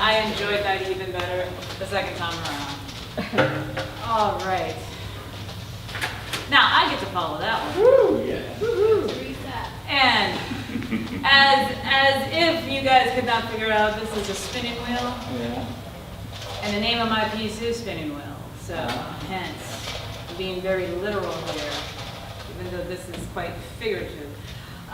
I enjoyed that even better the second time around. All right. Now I get to follow that one. Woo! Yeah. Teresa. And as if you guys could not figure out, this is a spinning wheel, Yeah. and the name of my piece is Spinning Wheel. So hence being very literal here, even though this is quite figurative.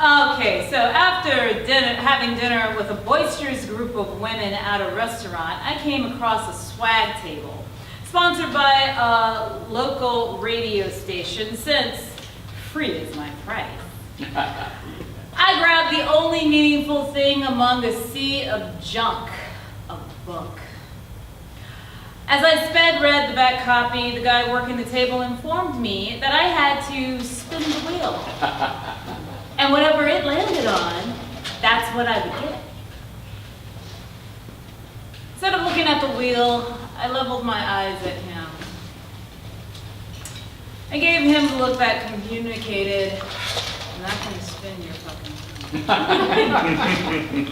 Okay, so after dinner, having dinner with a boisterous group of women at a restaurant, I came across a swag table, sponsored by a local radio station, since free is my price. I grabbed the only meaningful thing among a sea of junk, a book. As I sped read the back copy, the guy working the table informed me that I had to spin the wheel. And whatever it landed on, that's what I would get. Instead of looking at the wheel, I leveled my eyes at him. I gave him the look that communicated, I'm not going to spin your fucking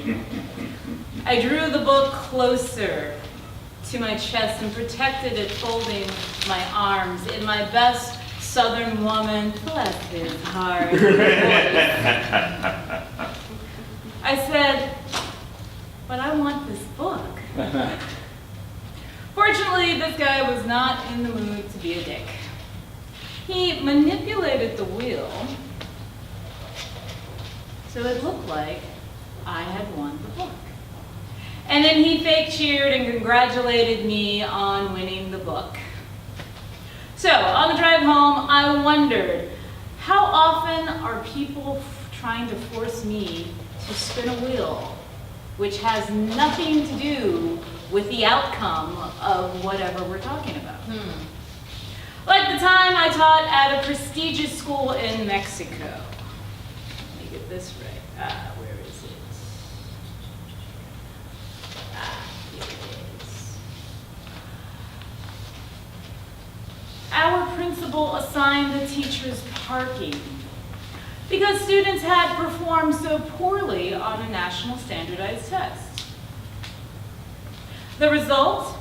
thing. I drew the book closer to my chest and protected it, folding my arms in my best Southern woman, bless his heart, voice. I said, but I want this book. Fortunately, this guy was not in the mood to be a dick. He manipulated the wheel so it looked like I had won the book. And then he fake cheered and congratulated me on winning the book. So, on the drive home, I wondered, how often are people trying to force me to spin a wheel, which has nothing to do with the outcome of whatever we're talking about? Like the time I taught at a prestigious school in Mexico. Let me get this right. Where is it? Here it is. Our principal assigned the teachers parking because students had performed so poorly on a national standardized test. The result?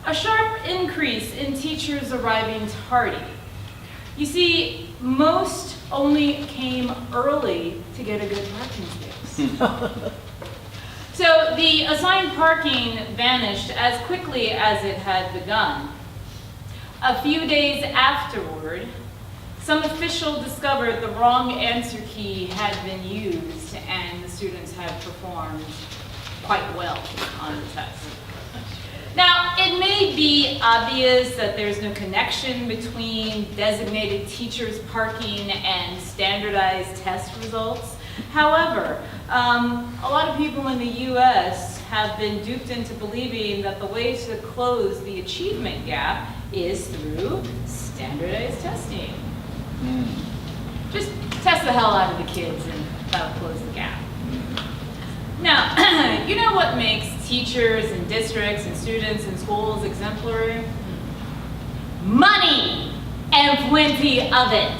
A sharp increase in teachers arriving tardy. You see, most only came early to get a good parking space. So the assigned parking vanished as quickly as it had begun. A few days afterward, some official discovered the wrong answer key had been used and the students had performed quite well on the test. Now, it may be obvious that there's no connection between designated teachers parking and standardized test results. However, a lot of people in the US have been duped into believing that the way to close the achievement gap is through standardized testing. Just test the hell out of the kids and that'll close the gap. Now, you know what makes teachers and districts and students and schools exemplary? Money, and plenty of it.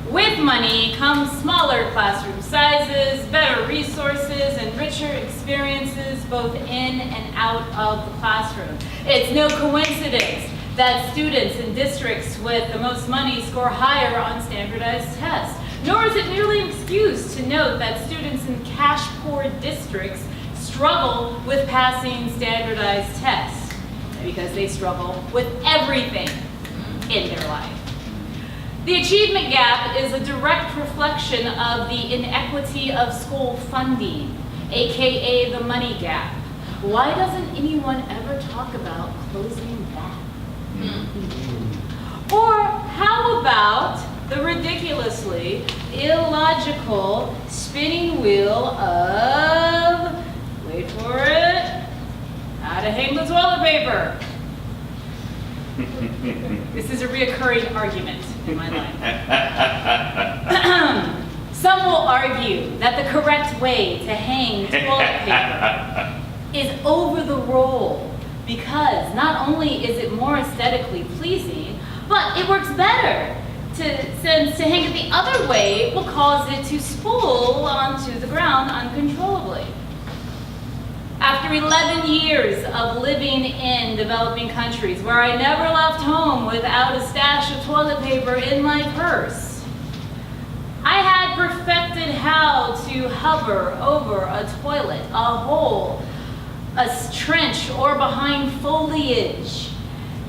With money comes smaller classroom sizes, better resources, and richer experiences both in and out of the classroom. It's no coincidence that students in districts with the most money score higher on standardized tests. Nor is it merely an excuse to note that students in cash-poor districts struggle with passing standardized tests because they struggle with everything in their life. The achievement gap is a direct reflection of the inequity of school funding, aka the money gap. Why doesn't anyone ever talk about closing that? Or how about the ridiculously illogical spinning wheel of, wait for it, how to hang the toilet paper. This is a reoccurring argument in my life. Some will argue that the correct way to hang toilet paper is over the roll because not only is it more aesthetically pleasing, but it works better since to hang it the other way will cause it to spool onto the ground uncontrollably. After 11 years of living in developing countries where I never left home without a stash of toilet paper in my purse, I had perfected how to hover over a toilet, a hole, a trench, or behind foliage,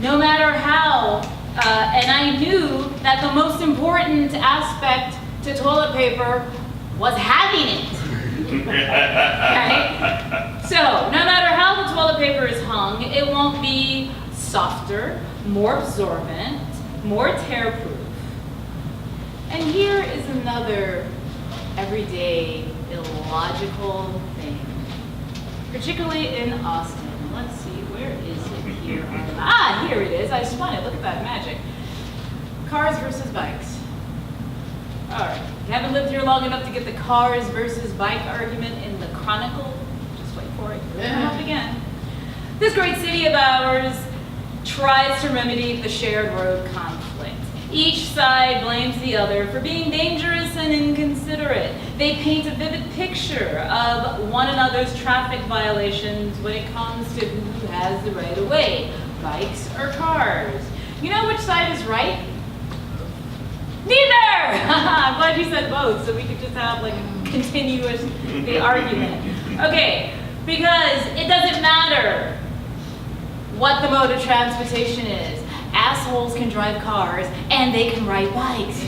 no matter how. And I knew that the most important aspect to toilet paper was having it. Okay? So, no matter how the toilet paper is hung, it won't be softer, more absorbent, more tear-proof. And here is another everyday illogical thing, particularly in Austin. Let's see, where is it here? Ah, here it is. I just wanted, look at that magic. Cars versus bikes. All right, you haven't lived here long enough to get the cars versus bike argument in the Chronicle. Just wait for it. It'll come up again. This great city of ours tries to remedy the shared road conflict. Each side blames the other for being dangerous and inconsiderate. They paint a vivid picture of one another's traffic violations when it comes to who has the right of way, bikes or cars. You know which side is right? Neither! I'm glad you said both, so we could just have like continuous the argument. Okay, because it doesn't matter what the mode of transportation is. Assholes can drive cars and they can ride bikes.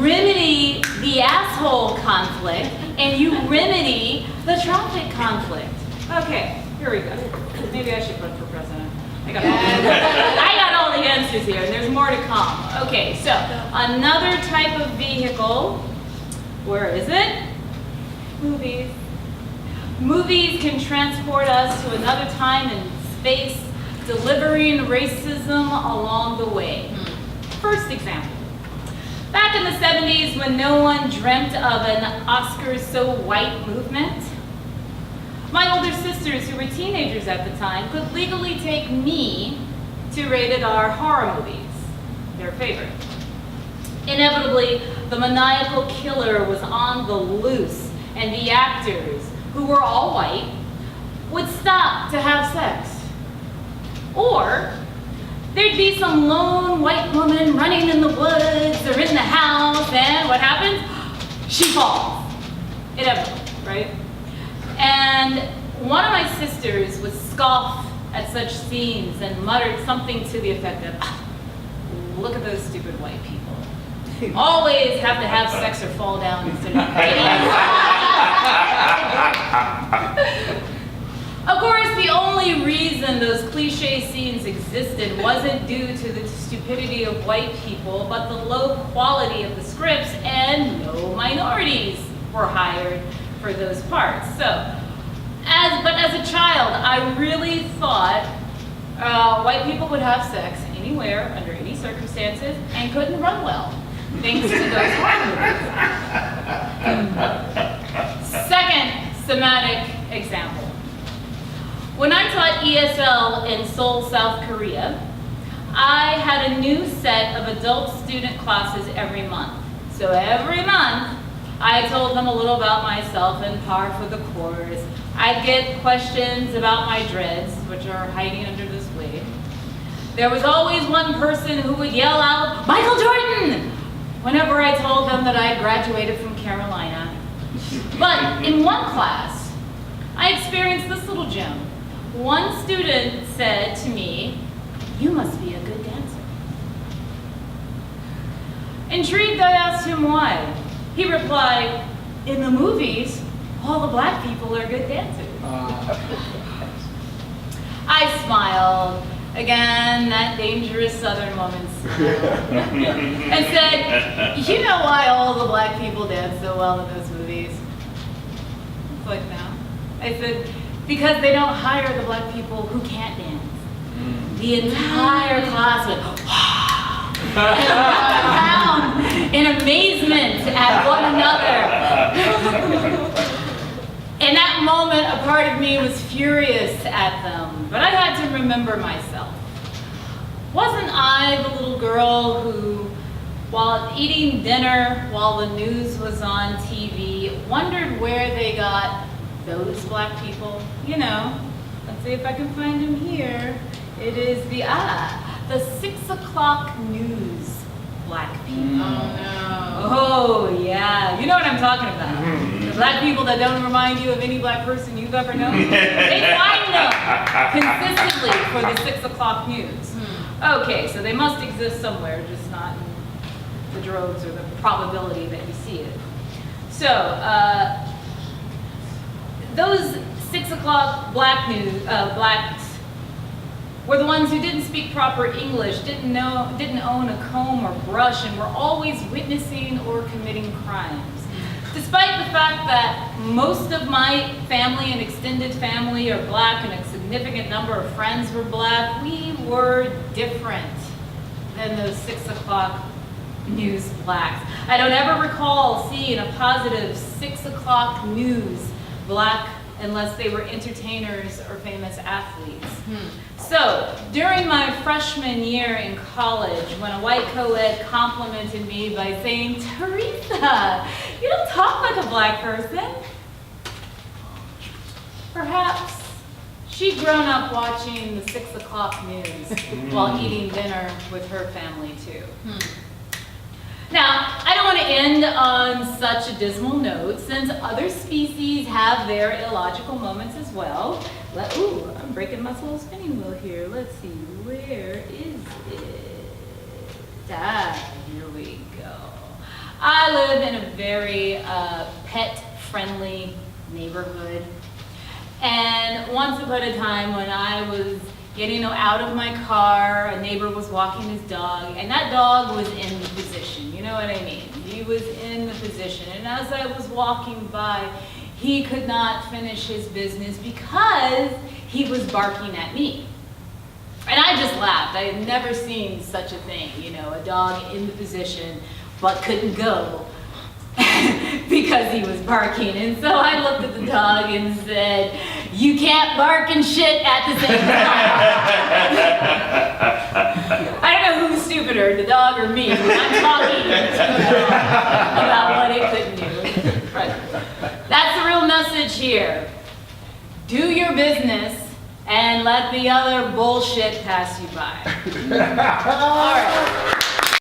Remedy the asshole conflict and you remedy the traffic conflict. Okay, here we go. Maybe I should run for president. I got all the answers here, and there's more to come. Okay, so another type of vehicle. Where is it? Movies. Movies can transport us to another time and space, delivering racism along the way. First example. Back in the 70s, when no one dreamt of an Oscars So White movement, my older sisters, who were teenagers at the time, could legally take me to rated R horror movies, their favorite. Inevitably, the maniacal killer was on the loose, and the actors, who were all white, would stop to have sex. Or there'd be some lone white woman running in the woods or in the house, and what happens? She falls. Inevitably, right? And one of my sisters would scoff at such scenes and muttered something to the effect of, look at those stupid white people. Always have to have sex or fall down instead of dating. Of course, the only reason those cliche scenes existed wasn't due to the stupidity of white people, but the low quality of the scripts, and no minorities were hired for those parts. So, but as a child, I really thought white people would have sex anywhere, under any circumstances, and couldn't run well, thanks to those horror movies. Second thematic example. When I taught ESL in Seoul, South Korea, I had a new set of adult student classes every month. So every month, I told them a little about myself and par for the course. I'd get questions about my dreads, which are hiding under this wig. There was always one person who would yell out, "Michael Jordan!" whenever I told them that I graduated from Carolina. But in one class, I experienced this little gem. One student said to me, "You must be a good dancer." Intrigued, I asked him why. He replied, "In the movies, all the black people are good dancers." I smiled, again, that dangerous Southern woman smile, and said, "You know why all the black people dance so well in those movies?" It's like, no. I said, "Because they don't hire the black people who can't dance." The entire class went, "Wow," and looked around in amazement at one another. In that moment, a part of me was furious at them, but I had to remember myself. Wasn't I the little girl who, while eating dinner while the news was on TV, wondered where they got those black people, you know, let's see if I can find him here. It is the 6 o'clock news black people. Oh no. Oh yeah, you know what I'm talking about. The black people that don't remind you of any black person you've ever known. They find them consistently for the 6 o'clock news. Okay, so they must exist somewhere, just not in the droves or the probability that you see it. So, those 6 o'clock blacks were the ones who didn't speak proper English, didn't own a comb or brush, and were always witnessing or committing crimes. Despite the fact that most of my family and extended family are black and a significant number of friends were black, we were different than those 6 o'clock news blacks. I don't ever recall seeing a positive 6 o'clock news black unless they were entertainers or famous athletes. So, during my freshman year in college, when a white co-ed complimented me by saying, "Teresa, you don't talk like a black person," perhaps she'd grown up watching the 6 o'clock news while eating dinner with her family too. Now, I don't want to end on such a dismal note, since other species have their illogical moments as well. Ooh, I'm breaking my little spinning wheel here. Let's see, where is it? Here we go. I live in a very pet-friendly neighborhood. And once upon a time when I was getting out of my car, a neighbor was walking his dog, and that dog was in the position, you know what I mean? He was in the position, and as I was walking by, he could not finish his business because he was barking at me. And I just laughed. I had never seen such a thing, you know, a dog in the position but couldn't go because he was barking. And so I looked at the dog and said, "You can't bark and shit at the same time." I don't know who's stupider, the dog or me, but I'm talking about what it couldn't do. Right. That's the real message here. Do your business and let the other bullshit pass you by. All right.